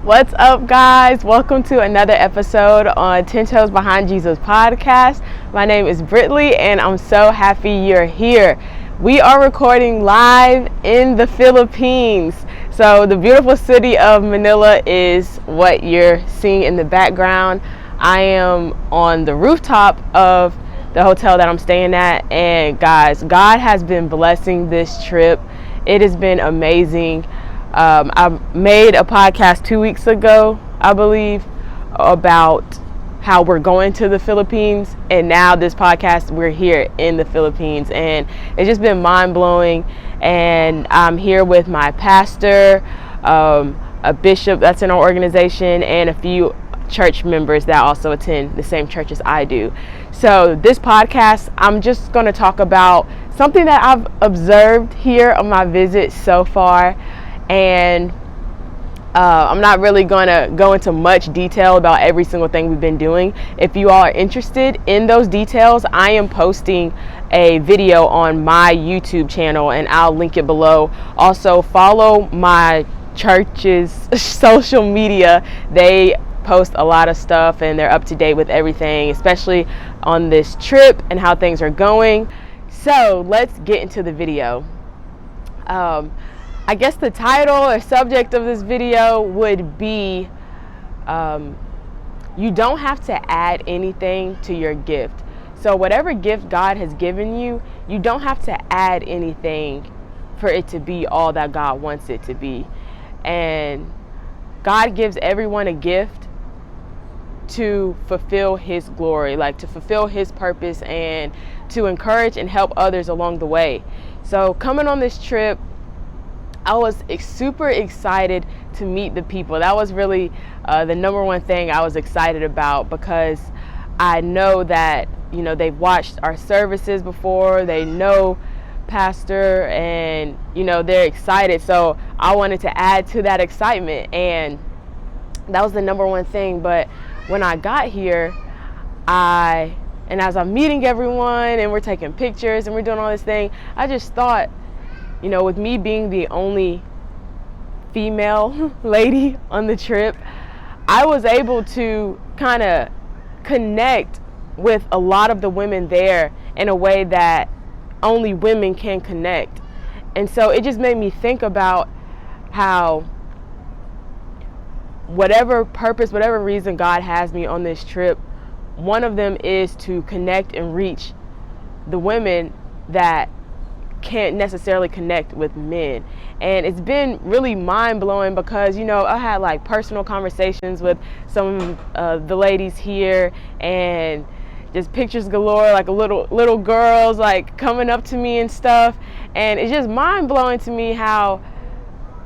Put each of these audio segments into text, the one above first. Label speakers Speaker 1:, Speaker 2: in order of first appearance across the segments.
Speaker 1: What's up, guys? Welcome to another episode on 10 Toes Behind Jesus podcast. My name is Britley and I'm so happy you're here. We are recording live in the Philippines. So the beautiful city of Manila is what you're seeing in the background. I am on the rooftop of the hotel that I'm staying at, and guys, God has been blessing this trip. It has been amazing. I made a podcast 2 weeks ago, I believe, about how we're going to the Philippines, and now this podcast, we're here in the Philippines, and it's just been mind-blowing. And I'm here with my pastor, a bishop that's in our organization, and a few church members that also attend the same church as I do. So this podcast, I'm just going to talk about something that I've observed here on my visit so far. And I'm not really going to go into much detail about every single thing we've been doing. If you all are interested in those details, I am posting a video on my YouTube channel, and I'll link it below. Also, follow my church's social media. They post a lot of stuff and they're up to date with everything, especially on this trip and how things are going. So let's get into the video. I guess the title or subject of this video would be you don't have to add anything to your gift. So whatever gift God has given you, you don't have to add anything for it to be all that God wants it to be. And God gives everyone a gift to fulfill His glory, like to fulfill His purpose and to encourage and help others along the way. So coming on this trip, I was super excited to meet the people. That was really the number one thing I was excited about, because I know that, you know, they've watched our services before, they know Pastor, and, you know, they're excited. So I wanted to add to that excitement, and that was the number one thing. But when I got here, and as I'm meeting everyone and we're taking pictures and we're doing all this thing, I just thought, you know, with me being the only female lady on the trip, I was able to kind of connect with a lot of the women there in a way that only women can connect. And so it just made me think about how whatever purpose, whatever reason God has me on this trip, one of them is to connect and reach the women that can't necessarily connect with men. And it's been really mind-blowing, because, you know, I had like personal conversations with some of the ladies here, and just pictures galore, like little girls like coming up to me and stuff. And it's just mind-blowing to me how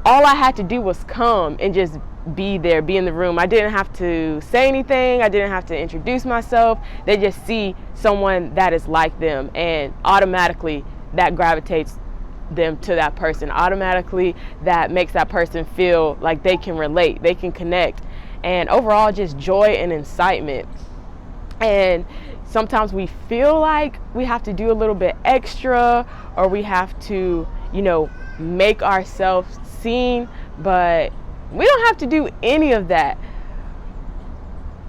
Speaker 1: all I had to do was come and just be there, be in the room. I didn't have to say anything. I didn't have to introduce myself. They just see someone that is like them, and automatically that gravitates them to that person. Automatically that makes that person feel like they can relate, they can connect, and overall just joy and excitement. And sometimes we feel like we have to do a little bit extra, or we have to, you know, make ourselves seen, but we don't have to do any of that.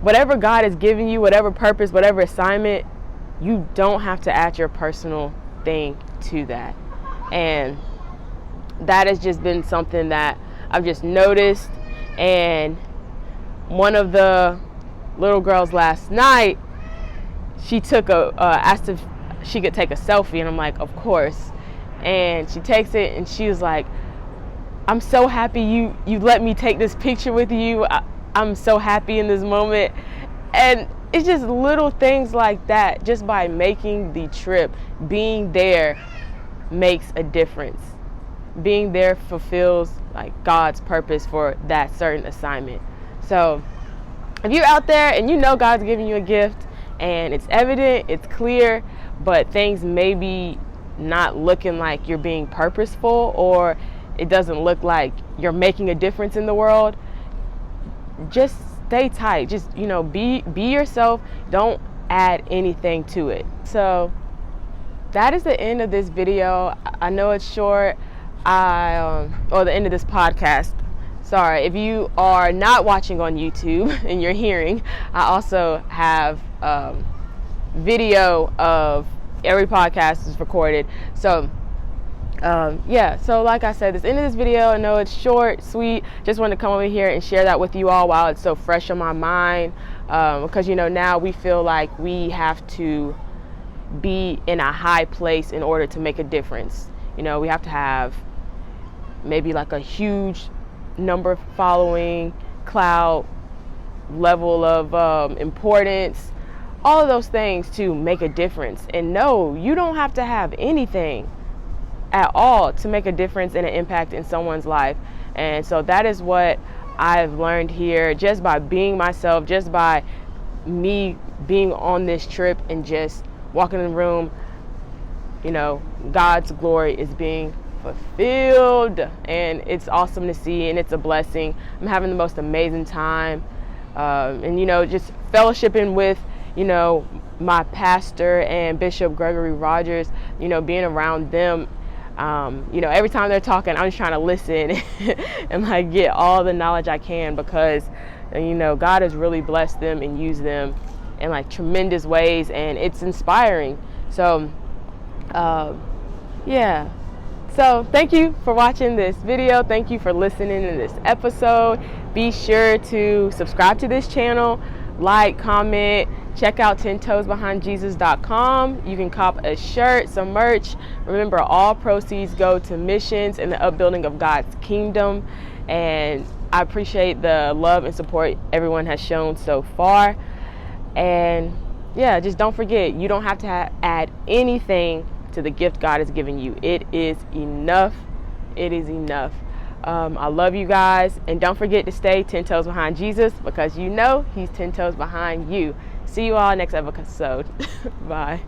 Speaker 1: Whatever God has given you, whatever purpose, whatever assignment, you don't have to add your personal thing to that. And that has just been something that I've just noticed. And one of the little girls last night, she took asked if she could take a selfie, and I'm like, of course. And she takes it, and she was like, I'm so happy you let me take this picture with you. I'm so happy in this moment. And it's just little things like that. Just by making the trip, being there makes a difference. Being there fulfills like God's purpose for that certain assignment. So if you're out there and you know God's giving you a gift, and it's evident, it's clear, but things may be not looking like you're being purposeful, or it doesn't look like you're making a difference in the world, just stay tight. Just, you know, be yourself. Don't add anything to it. So that is the end of this video. I know it's short, or the end of this podcast. sorry, if you are not watching on YouTube and you're hearing, I also have video of every podcast is recorded. So yeah, so like I said, this end of this video, I know it's short, sweet, just wanted to come over here and share that with you all while it's so fresh on my mind, because now we feel like we have to be in a high place in order to make a difference. We have to have maybe like a huge number following, cloud, level of importance, all of those things to make a difference. And no, you don't have to have anything at all to make a difference and an impact in someone's life. And so that is what I've learned here, just by being myself, just by me being on this trip and just walking in the room. God's glory is being fulfilled, and it's awesome to see, and it's a blessing. I'm having the most amazing time, and just fellowshipping with my pastor and Bishop Gregory Rogers, being around them. Every time they're talking, I'm just trying to listen and get all the knowledge I can, because God has really blessed them and used them in tremendous ways, and it's inspiring. So yeah, so thank you for watching this video. Thank you for listening to this episode. Be sure to subscribe to this channel, like, comment, check out 10toesbehindjesus.com. You can cop a shirt, some merch. Remember, all proceeds go to missions and the upbuilding of God's kingdom. And I appreciate the love and support everyone has shown so far. And yeah, just don't forget, you don't have to add anything to the gift God has given you. It is enough. It is enough. I love you guys, and don't forget to stay 10 toes behind Jesus, because he's 10 toes behind you. See you all next episode. Bye.